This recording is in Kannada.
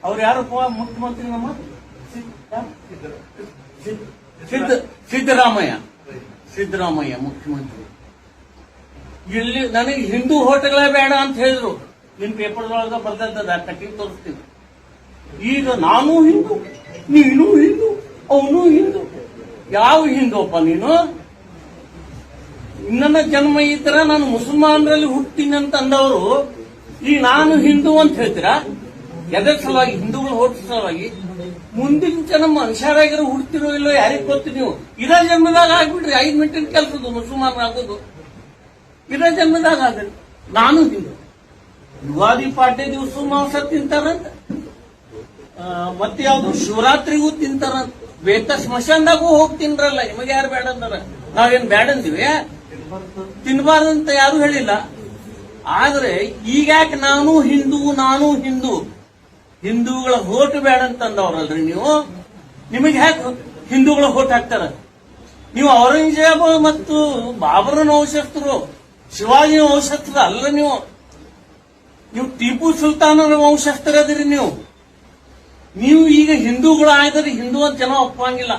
ಅವ್ರು ಯಾರಪ್ಪ ಮುಖ್ಯಮಂತ್ರಿ ನಮ್ಮ ಸಿದ್ದರಾಮಯ್ಯ ಮುಖ್ಯಮಂತ್ರಿ. ಇಲ್ಲಿ ನನಗೆ ಹಿಂದೂ ಹೋಟೆಗಳೇ ಬೇಡ ಅಂತ ಹೇಳಿದ್ರು. ನಿಮ್ ಪೇಪರ್ದೊಳಗ ಬರ್ದದ ಕಟ್ಟಿ ತೋರಿಸ್ತೀನಿ. ಈಗ ನಾನು ಹಿಂದೂ, ನೀನು ಹಿಂದೂ, ಅವನು ಹಿಂದೂ. ಯಾವ ಹಿಂದೂಪ್ಪ ನೀನು? ನನ್ನ ಜನ್ಮ ಇದ್ರ ನಾನು ಮುಸಲ್ಮಾನರಲ್ಲಿ ಹುಟ್ಟಿನಿ ಅಂತ ಅಂದವರು ಈಗ ನಾನು ಹಿಂದೂ ಅಂತ ಹೇಳ್ತೀರಾ? ಎದ್ರ ಸಲುವಾಗಿ? ಹಿಂದೂಗಳು ಹೋಟ ಸಲುವಾಗಿ. ಮುಂದಿನ ಜನ ಮನುಷ್ಯರಾಗಿರೋ ಹುಡ್ತಿರೋ ಇಲ್ಲೋ ಯಾರಿಗ್ ಗೊತ್ತು? ನೀವು ಇದೇ ಜನ್ಮದಾಗ ಆಗ್ಬಿಟ್ರಿ. 5 ಮಿನಿಟಿನ ಕೆಲಸದು ಮುಸಲ್ಮಾನರಾಗೋದು ಇದೇ ಜನ್ಮದಾಗ ಆದ್ರೆ. ನಾನು ಹಿಂದೂ. ಯುಗಾದಿ ಪಾಡ್ಯ ದಿವಸ ಮಾಂಸ ತಿಂತಾರಂತ, ಮತ್ತೆ ಯಾವ್ದು ಶಿವರಾತ್ರಿಗೂ ತಿಂತಾರಂತ. ಬೇತ ಸ್ಮಶಾನದಾಗೂ ಹೋಗಿ ತಿನ್ರಲ್ಲ. ನಿಮಗೆ ಯಾರು ಬೇಡ ಅಂದಾರ? ನಾವೇನ್ ಬೇಡ ಅಂದಿವಿ? ತಿನ್ಬಾರ್ದಂತ ಯಾರು ಹೇಳಿಲ್ಲ. ಆದ್ರೆ ಈಗ್ಯಾಕೆ ನಾನು ಹಿಂದೂ ಹಿಂದೂಗಳ ಹೋಟ್ ಬೇಡ ಅಂತಂದವ್ರಲ್ರಿ ನೀವು. ನಿಮಗೆ ಯಾಕೆ ಹಿಂದೂಗಳ ಹೋಟ್ ಹಾಕ್ತಾರ? ನೀವು ಔರಂಗಜೇಬ ಮತ್ತು ಬಾಬರನ ವಂಶಸ್ಥರು, ಶಿವಾಜಿಯ ವಂಶಸ್ಥರು ಅಲ್ಲ. ನೀವು ಟಿಪ್ಪು ಸುಲ್ತಾನರ ವಂಶಸ್ಥರದಿರಿ. ನೀವು ಈಗ ಹಿಂದೂಗಳು ಆಗಿದ್ರೆ ಹಿಂದೂ ಅಂತ ಜನ ಒಪ್ಪಂಗಿಲ್ಲ.